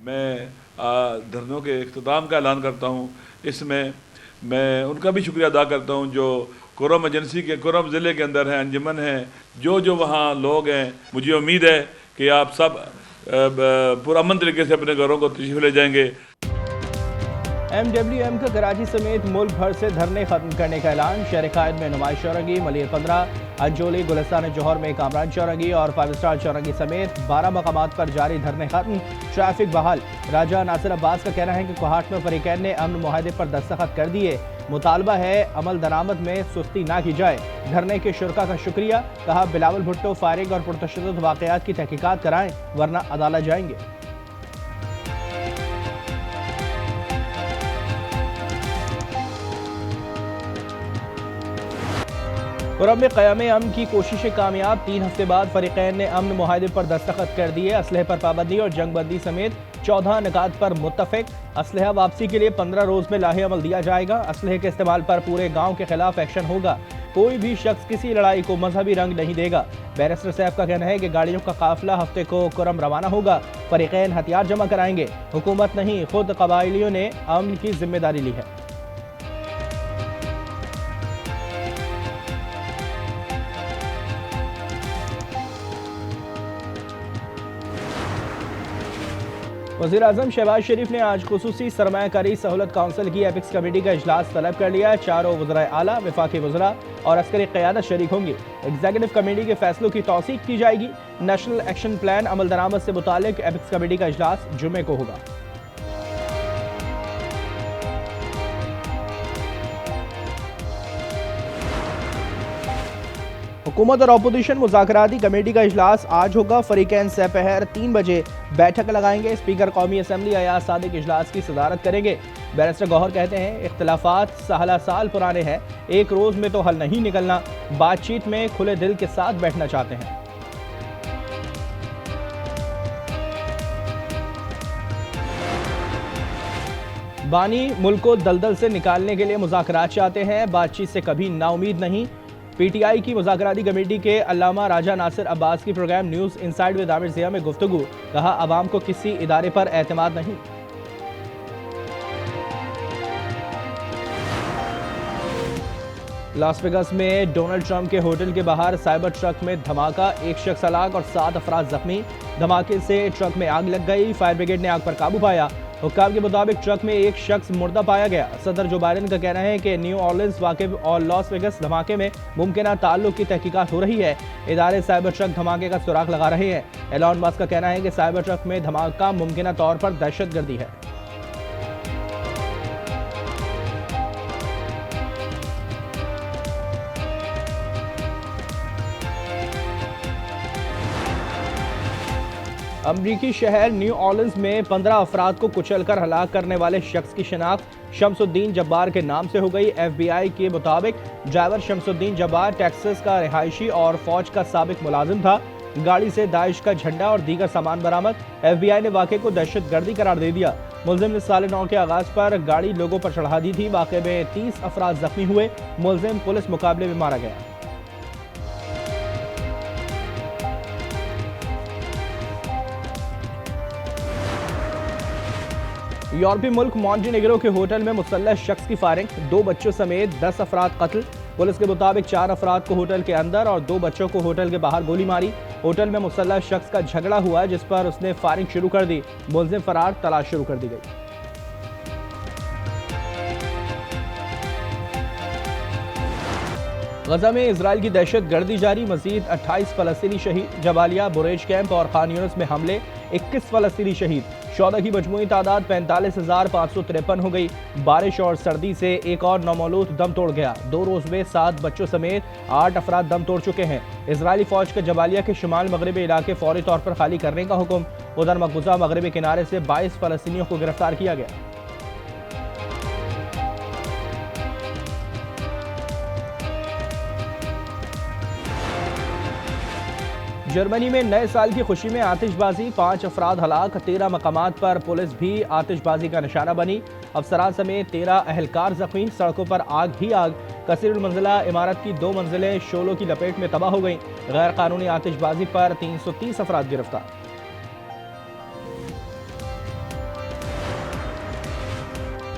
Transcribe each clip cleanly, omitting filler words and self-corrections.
मैं धरनों के इख्तिताम का ऐलान करता हूँ। इसमें मैं उनका भी शुक्रिया अदा करता हूँ जो कोरम एजेंसी के कोरम ज़िले के अंदर हैं, अंजुमन हैं, जो वहाँ लोग हैं। मुझे उम्मीद है कि आप सब पुरअमन तरीके से अपने घरों को तशरीफ़ ले जाएंगे। MWM का कराची समेत मुल्क भर से धरने खत्म करने का ऐलान। शहर कायद में नुमाइश चौरंगी, मलिर 15, अंजोली, गुलिस्तान जौहर में कामरान चौरंगी और 5 स्टार चौरंगी समेत 12 मकामात पर जारी धरने खत्म, ट्रैफिक बहाल। राजा नासिर अब्बास का कहना है कि कोहाट में फरीकैन ने अमन मुआहदे पर दस्तखत कर दिए। मुतालबा है अमल दरामद में सुस्ती ना की जाए। धरने के शुरका का शुक्रिया। कहा बिलावल भुट्टो फायरिंग और पुरतशद्दुद वाक़यात की तहकीकात कराएं वरना अदालत जाएंगे। कुरब में क़याम अमन की कोशिशें कामयाब। 3 हफ्ते बाद फरीकैन ने अमन मुआहदे पर दस्तखत कर दिए। असलहे पर पाबंदी और जंगबंदी समेत 14 निकात पर मुत्तफ़िक। असलहा वापसी के लिए 15 रोज़ में लाहे अमल दिया जाएगा। असलहे के इस्तेमाल पर पूरे गाँव के खिलाफ एक्शन होगा। कोई भी शख्स किसी लड़ाई को मजहबी रंग नहीं देगा। बैरिस्टर सैफ का कहना है कि गाड़ियों का काफिला हफ्ते को कुरम रवाना होगा। फरीकैन हथियार जमा कराएंगे। हुकूमत नहीं, खुद कबायलियों ने अमन की जिम्मेदारी ली है। वज़ीर-ए-आज़म शहबाज शरीफ ने आज खुसूसी सरमायाकारी सहूलत काउंसिल की एपिक्स कमेटी का इजलास तलब कर लिया। चारों वज़राए आला, वफाकी वज़रा और अस्करी क़यादत शरीक होंगे। एग्जीक्यूटिव कमेटी के फैसलों की तौसीक की जाएगी। नेशनल एक्शन प्लान अमल दरामद से मुतालिक एपिक्स कमेटी का इजलास जुमे को होगा। हुकूमत और अपोजिशन मुज़ाकराती कमेटी का इजलास आज होगा। फरीकैन सपहर 3 बजे बैठक लगाएंगे। स्पीकर कौमी असम्बली अयाज सादिक इजलास की सदारत करेंगे। बैरिस्टर गौहर कहते हैं इख्तलाफात साल पुराने हैं, एक रोज़ में तो हल नहीं निकलना। बातचीत में खुले दिल के साथ बैठना चाहते हैं। बानी मुल्क को दलदल से निकालने के लिए मुज़ाकरात चाहते हैं, बातचीत से कभी नाउमीद नहीं। PTI की मुज़ाकराती कमेटी के अल्लामा राजा नासिर अब्बास की program news inside with Aamir Zia में गुफ्तगू। कहा अवाम को किसी इदारे पर एतमाद नहीं। लास वेगास में डोनाल्ड ट्रंप के होटल के बाहर साइबर ट्रक में धमाका, 1 शख्स हलाक और 7 अफराद जख्मी। धमाके से ट्रक में आग लग गई। फायर ब्रिगेड ने आग पर काबू पाया। हुक्काम के मुताबिक ट्रक में 1 शख्स मुर्दा पाया गया। सदर जो बाइडेन का कहना है कि न्यू ऑर्लिन्स वाक़िब और लॉस वेगस धमाके में मुमकिन ताल्लुक की तहकीकात हो रही है। इदारे साइबर ट्रक धमाके का सुराग लगा रहे हैं। एलॉन मस्क का कहना है कि साइबर ट्रक में धमाका मुमकिन तौर पर दहशतगर्दी है। अमरीकी शहर न्यू ऑर्लिन्स में 15 अफराद को कुचलकर हलाक करने वाले शख्स की शिनाख्त शमसुद्दीन जब्बार के नाम से हो गई। FBI के मुताबिक ड्राइवर शमसुद्दीन जब्बार टेक्सास का रिहायशी और फौज का साबिक मुलाजिम था। गाड़ी से दाइश का झंडा और दीगर सामान बरामद। FBI ने वाक़े को दहशतगर्दी करार दे दिया। मुलजिम ने साल 9 के आगाज पर गाड़ी लोगों पर चढ़ा दी थी। वाक़े में 30 अफराद जख्मी हुए। मुलजिम पुलिस मुकाबले में मारा गया। यूरोपीय मुल्क मॉन्टेनेग्रो के होटल में मुसल्लह शख्स की फायरिंग, 2 बच्चों समेत 10 अफराद कत्ल। पुलिस के मुताबिक 4 अफराद को होटल के अंदर और 2 बच्चों को होटल के बाहर गोली मारी। होटल में मुसल्लह शख्स का झगड़ा हुआ जिस पर उसने फायरिंग शुरू कर दी। मुलजिम फरार, तलाश शुरू कर दी गई। गजा में इजराइल की दहशतगर्दी जारी। मजीद 28 फलस्तीनी शहीद। जबालिया, बुरेज कैंप और खान यूनिस में हमले, 21 फलस्तीनी शहीद। शोधा की मजमूई तादाद 45,553 हो गई। बारिश और सर्दी से एक और नौमौलूद दम तोड़ गया। 2 रोज में 7 बच्चों समेत 8 अफराद दम तोड़ चुके हैं। इजरायली फौज का जबालिया के शुमाल मगरबी इलाके फौरी तौर पर खाली करने का हुक्म। उधर मकबूजा मगरबी किनारे से 22 फलस्तीनियों को गिरफ्तार किया गया। जर्मनी में नए साल की खुशी में आतिशबाजी, 5 अफराद हलाक। 13 मकामात पर पुलिस भी आतिशबाजी का निशाना बनी। अफसरान समेत 13 अहलकार जख्मी। सड़कों पर आग ही आग। कसीरुल मंजिला इमारत की 2 मंजिलें शोलों की लपेट में तबाह हो गईं। गैर कानूनी आतिशबाजी पर 330 अफराद गिरफ्तार।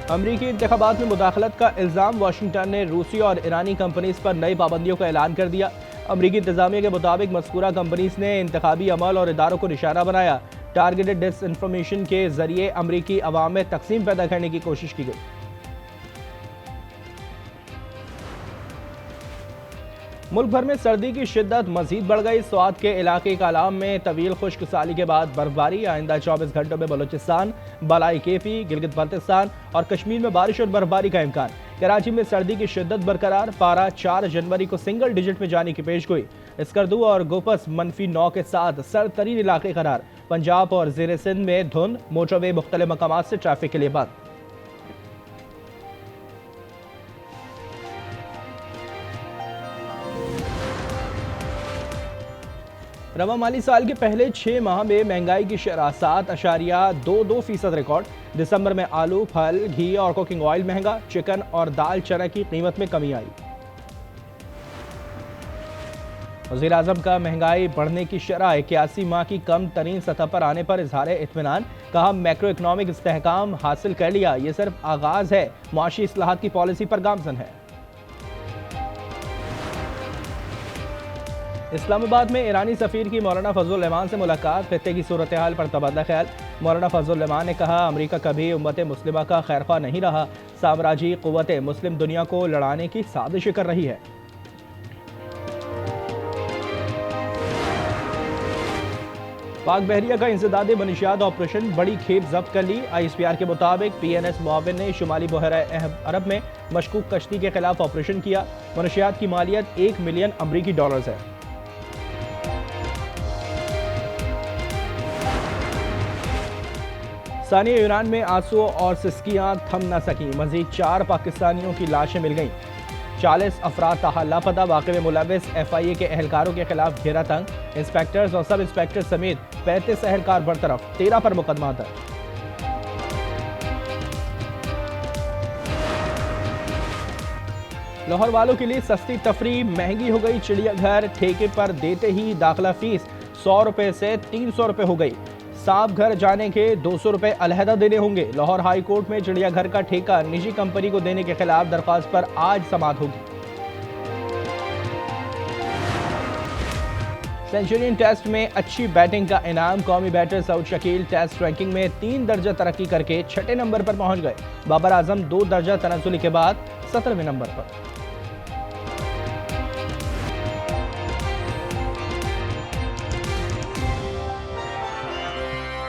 अमरीकी इंतखाबात में मुदाखलत का इल्ज़ाम, वाशिंगटन ने रूसी और ईरानी कंपनीज पर नई पाबंदियों का ऐलान कर दिया। अमरीकी इंतजामिया के मुताबिक मज़कूरा कंपनीज ने इंतखाबी अमल और इदारों को निशाना बनाया। टारगेटेड डिसइंफॉर्मेशन के जरिए अमरीकी अवाम में तकसीम पैदा करने की कोशिश की गई। मुल्क भर में सर्दी की शिद्दत मजीद बढ़ गई। स्वात के इलाके कालाम में तवील खुश्क साली के बाद बर्फबारी। आइंदा 24 घंटों में बलूचिस्तान, बलाई केफी, गिलगित बल्तिस्तान और कश्मीर में बारिश और बर्फबारी का इम्कान। कराची में सर्दी की शिद्दत बरकरार। पारा 4 जनवरी को सिंगल डिजिट में जाने की पेशगोई। स्कर्दू और गोपस -9 के साथ सर्द इलाके करार। पंजाब और ज़ेर सिंध में धुंध। मोटरवे मुख्तलिफ मकामात से ट्रैफिक के लिए बंद। रवा माली साल के पहले 6 माह में महंगाई की शरह 7.22% रिकॉर्ड। दिसंबर में आलू, फल, घी और कुकिंग ऑयल महंगा। चिकन और दाल चना की कीमत में कमी आई। वज़ीर आज़म का महंगाई बढ़ने की शरह 81 माह की कम तरीन सतह पर आने पर इजहार इत्मीनान। कहा, मैक्रो इकनॉमिक इस्तेहकाम हासिल कर लिया, ये सिर्फ आगाज है। मुआशी इस्लाहात की पॉलिसी पर गामजन है। इस्लामाबाद में ईरानी सफ़ीर की मौलाना फजल रहमान से मुलाकात। खित्ते की सूरत हाल पर तबादला ख्याल। मौलाना फजल रहमान ने कहा, अमरीका कभी उम्मत मुस्लिमा का खैरख्वाह नहीं रहा। साम्राज्यी क़ुव्वत मुस्लिम दुनिया को लड़ाने की साजिश कर रही है। पाक बहरिया का इंसदादे मनशियात ऑपरेशन, बड़ी खेप जब्त कर ली। ISPR के मुताबिक PNS मुआविन ने शुमाली बहरा अरब में मशकूक कश्ती के खिलाफ ऑपरेशन किया। मनशियात की मालियत $1 मिलियन अमरीकी डॉलर्स है। सानिया ईरान में आंसू और सिसकियां थम न सकी। मजीद 4 पाकिस्तानियों की लाशें मिल गईं। 40 अफराद ताहाल लापता। वाक़े में मुलविस FIA के एहलकारों के खिलाफ घेरा तंग। इंस्पेक्टर्स और सब इंस्पेक्टर समेत 35 एहलकार बरतरफ, 13 पर मुकदमा दर्ज। लाहौर वालों के लिए सस्ती तफरी, महंगी हो गई चिड़ियाघर। ठेके पर देते ही दाखिला फीस 100 रुपए से 300 रुपए हो गई। सांप घर जाने के 200 रुपए अलहदा देने होंगे। लाहौर हाई कोर्ट में चिड़ियाघर का ठेका निजी कंपनी को देने के खिलाफ दरख्वास्त पर आज समाअत होगी। सेंचुरियन टेस्ट में अच्छी बैटिंग का इनाम। कौमी batter Saud Shakeel test ranking में 3 दर्जा तरक्की करके 6ठे नंबर पर पहुंच गए। बाबर आजम 2 दर्जा तनज़्ज़ुली के बाद 17वें नंबर पर।